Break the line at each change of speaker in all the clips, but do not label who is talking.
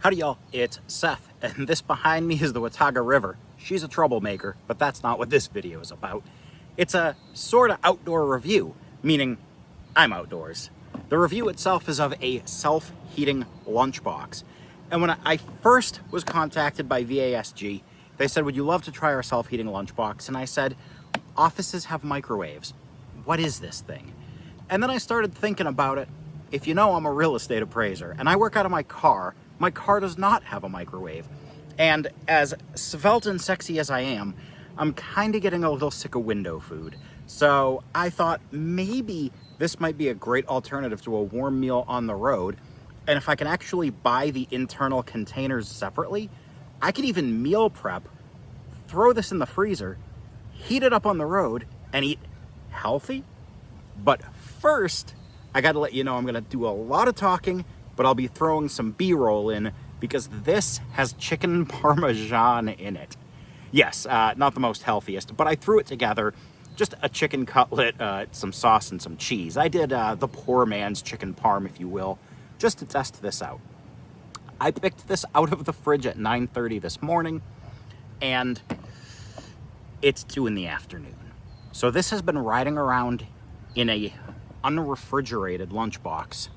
Howdy y'all, it's Seth, and this behind me is the Watauga River. She's a troublemaker, but that's not what this video is about. It's a sort of outdoor review, meaning I'm outdoors. The review itself is of a self-heating lunchbox. And when I first was contacted by VASG, they said, would you love to try our self-heating lunchbox? And I said, offices have microwaves. What is this thing? And then I started thinking about it. If you know, I'm a real estate appraiser, and I work out of my car. My car does not have a microwave. And as svelte and sexy as I am, I'm kind of getting a little sick of window food. So I thought maybe this might be a great alternative to a warm meal on the road. And if I can actually buy the internal containers separately, I could even meal prep, throw this in the freezer, heat it up on the road, and eat healthy. But first, I gotta let you know I'm gonna do a lot of talking, but I'll be throwing some B-roll in because this has chicken parmesan in it. Yes, not the most healthiest, but I threw it together. Just a chicken cutlet, some sauce, and some cheese. I did the poor man's chicken parm, if you will, just to test this out. I picked this out of the fridge at 9:30 this morning, and it's 2 in the afternoon. So this has been riding around in a unrefrigerated lunchbox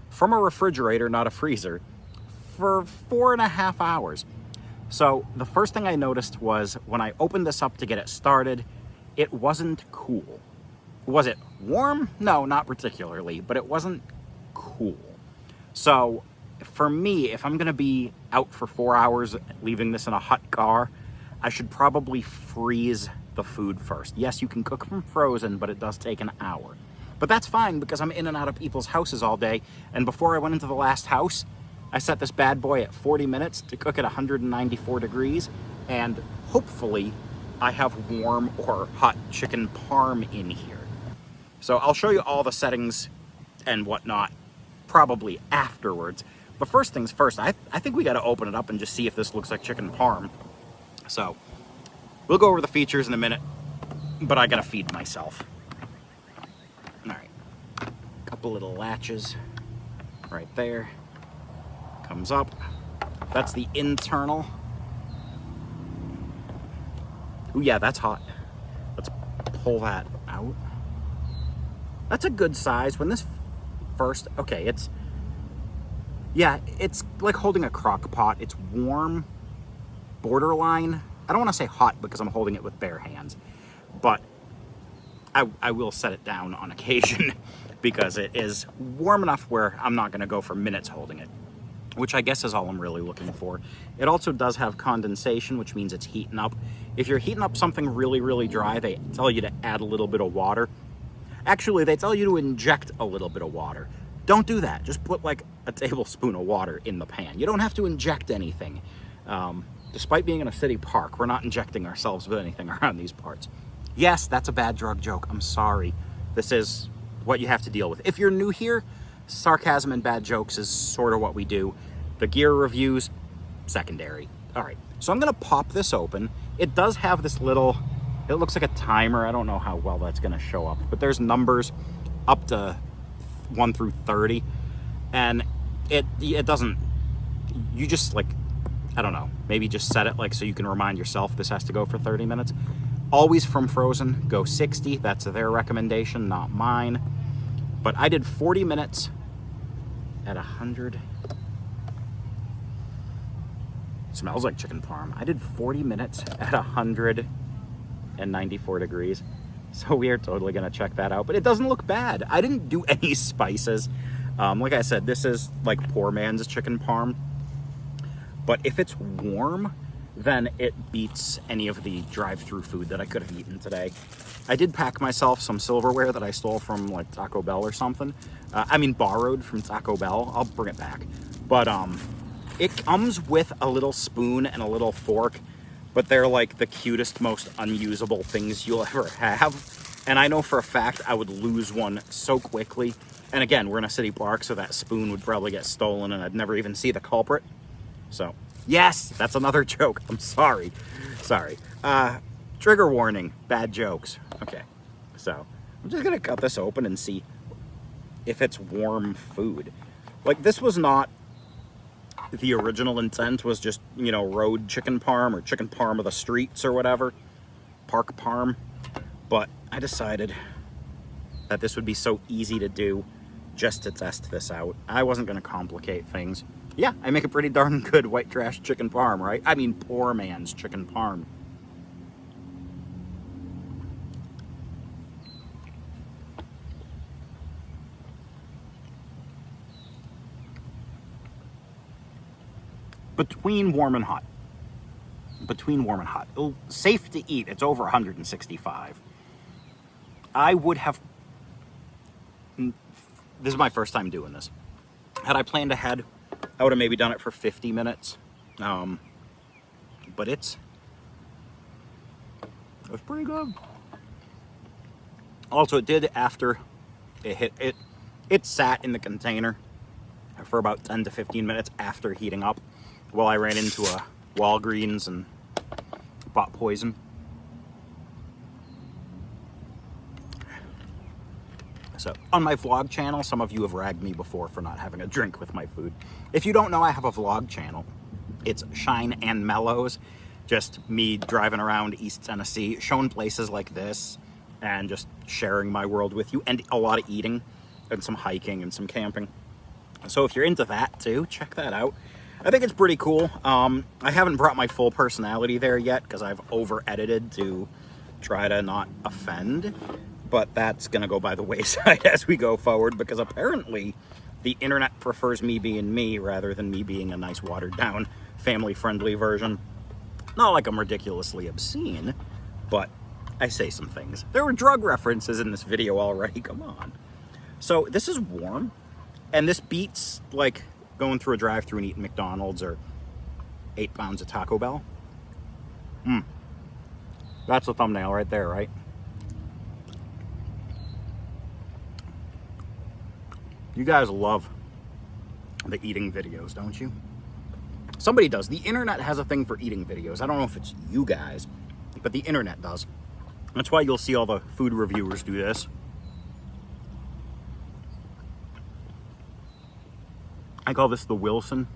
from a refrigerator, not a freezer, for 4.5 hours. So the first thing I noticed was when I opened this up to get it started, it wasn't cool. Was it warm? No, not particularly, but it wasn't cool. So for me, if I'm gonna be out for 4 hours leaving this in a hot car, I should probably freeze the food first. Yes, you can cook from frozen, but it does take an hour. But that's fine because I'm in and out of people's houses all day. And before I went into the last house, I set this bad boy at 40 minutes to cook at 194 degrees. And hopefully I have warm or hot chicken parm in here. So I'll show you all the settings and whatnot probably afterwards. But first things first, I think we got to open it up and just see if this looks like chicken parm. So we'll go over the features in a minute, but I got to feed myself. All right, couple little latches right there. Comes up. That's the internal. Ooh, yeah, that's hot. Let's pull that out. That's a good size. When this first, okay, it's like holding a crock pot. It's warm, borderline. I don't want to say hot because I'm holding it with bare hands, but I will set it down on occasion because it is warm enough where I'm not going to go for minutes holding it, which I guess is all I'm really looking for. It also does have condensation, which means it's heating up. If you're heating up something really, really dry, they tell you to add a little bit of water. Actually, they tell you to inject a little bit of water. Don't do that. Just put like a tablespoon of water in the pan. You don't have to inject anything. Despite being in a city park, we're not injecting ourselves with anything around these parts. Yes, that's a bad drug joke. I'm sorry. This is what you have to deal with. If you're new here, sarcasm and bad jokes is sort of what we do. The gear reviews, secondary. All right, so I'm gonna pop this open. It does have this little, it looks like a timer. I don't know how well that's gonna show up, but there's numbers up to 1 through 30. And it doesn't, you just like, I don't know, maybe just set it like so you can remind yourself this has to go for 30 minutes. Always from frozen, go 60. That's their recommendation, not mine. But I did 40 minutes at 100. It smells like chicken parm. I did 40 minutes at 194 degrees. So we are totally gonna check that out, but it doesn't look bad. I didn't do any spices. Like I said, this is like poor man's chicken parm. But if it's warm, then it beats any of the drive-thru food that I could have eaten today. I did pack myself some silverware that I stole from like Taco Bell or something. I mean borrowed from Taco Bell. I'll bring it back. But it comes with a little spoon and a little fork, but they're like the cutest, most unusable things you'll ever have. And I know for a fact I would lose one so quickly. And again, we're in a city park, so that spoon would probably get stolen and I'd never even see the culprit. So, yes, that's another joke. I'm sorry. Sorry. Trigger warning, bad jokes. Okay, so I'm just gonna cut this open and see if it's warm food. Like, this was not the original intent was just, you know, road chicken parm or chicken parm of the streets or whatever, park parm. But I decided that this would be so easy to do just to test this out. I wasn't going to complicate things. Yeah, I make a pretty darn good white trash chicken parm, right? I mean, poor man's chicken parm. Between warm and hot. Between warm and hot. Safe to eat. It's over 165. I would have... This is my first time doing this. Had I planned ahead, I would have maybe done it for 50 minutes. But it was pretty good. Also, it did after it hit it. It sat in the container for about 10 to 15 minutes after heating up. While I ran into a Walgreens and bought poison. So, on my vlog channel, some of you have ragged me before for not having a drink with my food. If you don't know, I have a vlog channel. It's Shine and Mellows. Just me driving around East Tennessee, showing places like this, and just sharing my world with you, and a lot of eating, and some hiking, and some camping. So if you're into that too, check that out. I think it's pretty cool. I haven't brought my full personality there yet because I've over-edited to try to not offend, but that's going to go by the wayside as we go forward because apparently the internet prefers me being me rather than me being a nice watered-down, family-friendly version. Not like I'm ridiculously obscene, but I say some things. There were drug references in this video already, come on. So this is warm, and this beats, like, going through a drive-thru and eating McDonald's or 8 pounds of Taco Bell. That's the thumbnail right there, right? You guys love the eating videos, don't you? Somebody does. The internet has a thing for eating videos. I don't know if it's you guys, but the internet does. That's why you'll see all the food reviewers do this. I call this the Wilson.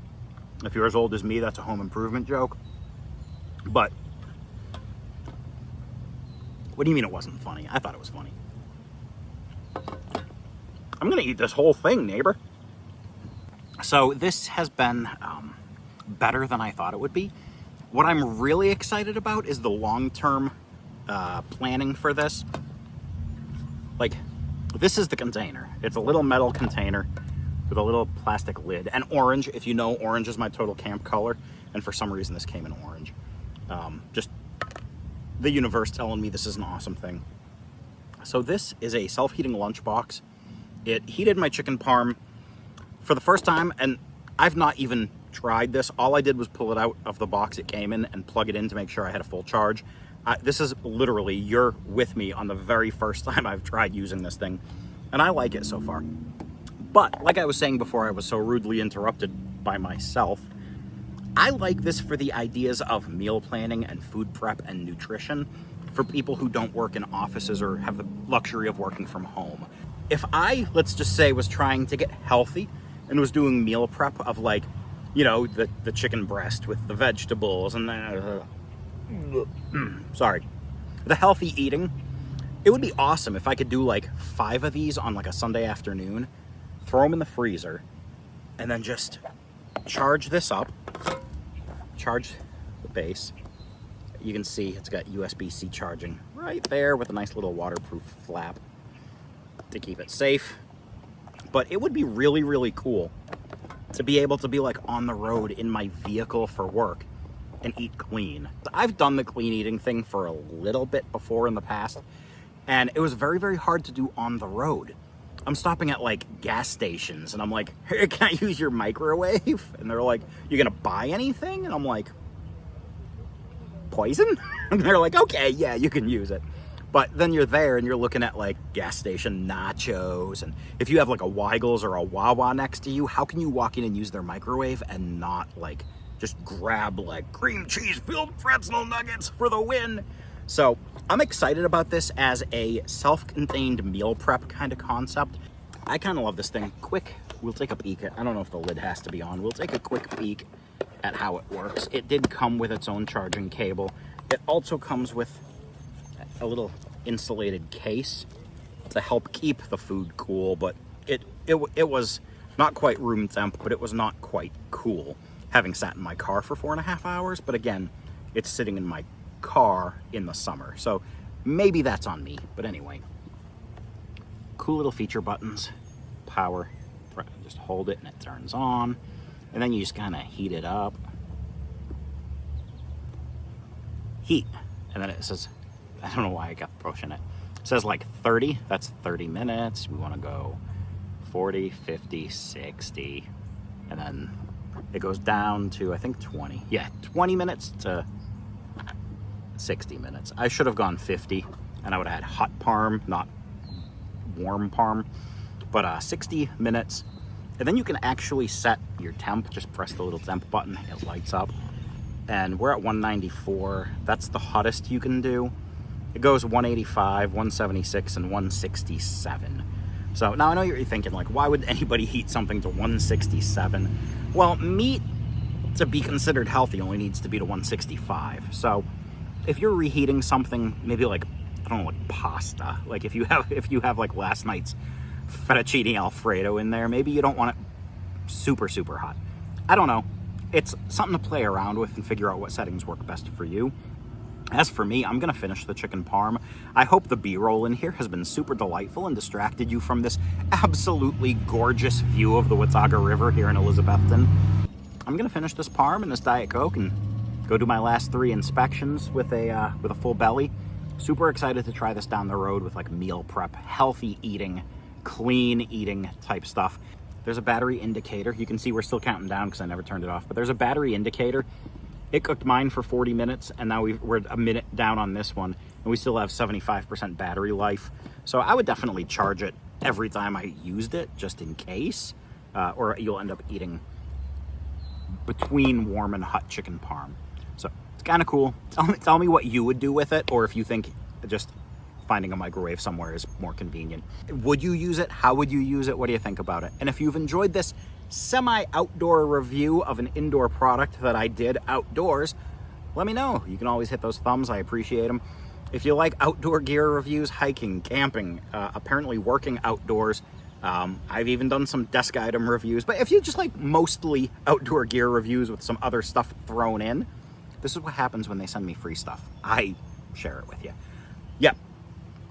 If you're as old as me, that's a home improvement joke. But what do you mean it wasn't funny? I thought it was funny. I'm gonna eat this whole thing, neighbor. So this has been better than I thought it would be. What I'm really excited about is the long-term planning for this. Like, this is the container. It's a little metal container with a little plastic lid, and orange. If you know, orange is my total camp color, and for some reason this came in orange. Just the universe telling me this is an awesome thing. So this is a self-heating lunchbox. It heated my chicken parm for the first time, and I've not even tried this. All I did was pull it out of the box it came in and plug it in to make sure I had a full charge. This is literally, you're with me on the very first time I've tried using this thing, and I like it so far. But, like I was saying before I was so rudely interrupted by myself, I like this for the ideas of meal planning and food prep and nutrition for people who don't work in offices or have the luxury of working from home. If I, let's just say, was trying to get healthy and was doing meal prep of, like, you know, the chicken breast with the vegetables and sorry, the healthy eating, it would be awesome if I could do like 5 of these on like a Sunday afternoon, throw them in the freezer, and then just charge this up, charge the base. You can see it's got USB-C charging right there with a nice little waterproof flap to keep it safe. But it would be really, really cool to be able to be like on the road in my vehicle for work and eat clean. I've done the clean eating thing for a little bit before in the past, and it was very, very hard to do on the road. I'm stopping at like gas stations and I'm like, hey, can I use your microwave? And they're like, you gonna buy anything? And I'm like, poison? And they're like, okay, yeah, you can use it. But then you're there and you're looking at like gas station nachos, and if you have like a Weigel's or a Wawa next to you, how can you walk in and use their microwave and not like just grab like cream cheese filled pretzel nuggets for the win? So I'm excited about this as a self-contained meal prep kind of concept. I kind of love this thing. Quick we'll take a peek at, I don't know if the lid has to be on, we'll take a quick peek at how it works. It did come with its own charging cable. It also comes with a little insulated case to help keep the food cool, but it was not quite room temp, but it was not quite cool, having sat in my car for 4.5 hours. But again, it's sitting in my car in the summer, so maybe that's on me. But anyway, cool little feature buttons. Power, just hold it and it turns on, and then you just kind of heat it up. Heat, and then it says, I don't know why I kept pushing it. It says like 30, that's 30 minutes. We want to go 40, 50, 60, and then it goes down to, I think, 20. Yeah, 20 minutes to 60 minutes. I should have gone 50, and I would have had hot parm, not warm parm, but 60 minutes. And then you can actually set your temp. Just press the little temp button, it lights up. And we're at 194. That's the hottest you can do. It goes 185, 176, and 167. So now I know you're thinking, like, why would anybody heat something to 167? Well, meat, to be considered healthy, only needs to be to 165. So if you're reheating something, maybe like, I don't know, like pasta, like if you have like last night's fettuccine Alfredo in there, maybe you don't want it super, super hot. I don't know. It's something to play around with and figure out what settings work best for you. As for me, I'm gonna finish the chicken parm. I hope the B-roll in here has been super delightful and distracted you from this absolutely gorgeous view of the Watauga River here in Elizabethton. I'm gonna finish this parm and this Diet Coke and go do my last 3 inspections with a full belly. Super excited to try this down the road with like meal prep, healthy eating, clean eating type stuff. There's a battery indicator. You can see we're still counting down because I never turned it off, but there's a battery indicator. It cooked mine for 40 minutes, and now we're a minute down on this one, and we still have 75% battery life. So I would definitely charge it every time I used it, just in case, or you'll end up eating between warm and hot chicken parm. So it's kind of cool. Tell me what you would do with it, or if you think just finding a microwave somewhere is more convenient. Would you use it? How would you use it? What do you think about it? And if you've enjoyed this semi-outdoor review of an indoor product that I did outdoors, let me know. You can always hit those thumbs. I appreciate them. If you like outdoor gear reviews, hiking, camping, apparently working outdoors, I've even done some desk item reviews. But if you just like mostly outdoor gear reviews with some other stuff thrown in, this is what happens when they send me free stuff. I share it with you. Yep.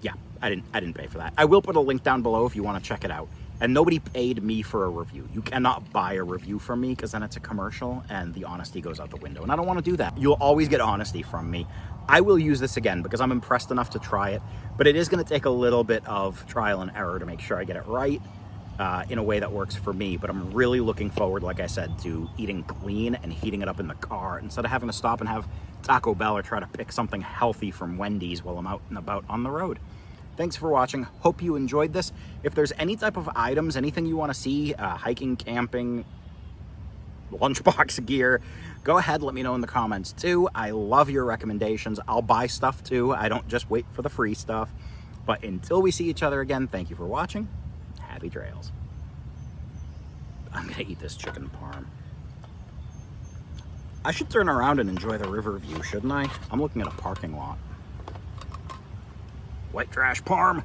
Yeah, I didn't pay for that. I will put a link down below if you want to check it out. And nobody paid me for a review. You cannot buy a review from me because then it's a commercial and the honesty goes out the window. And I don't want to do that. You'll always get honesty from me. I will use this again because I'm impressed enough to try it, but it is going to take a little bit of trial and error to make sure I get it right in a way that works for me. But I'm really looking forward, like I said, to eating clean and heating it up in the car instead of having to stop and have Taco Bell or try to pick something healthy from Wendy's while I'm out and about on the road. Thanks for watching. Hope you enjoyed this. If there's any type of items, anything you want to see, hiking, camping, lunchbox gear, go ahead, let me know in the comments too. I love your recommendations. I'll buy stuff too. I don't just wait for the free stuff. But until we see each other again, thank you for watching. Happy trails. I'm gonna eat this chicken parm. I should turn around and enjoy the river view, shouldn't I? I'm looking at a parking lot. White trash parm.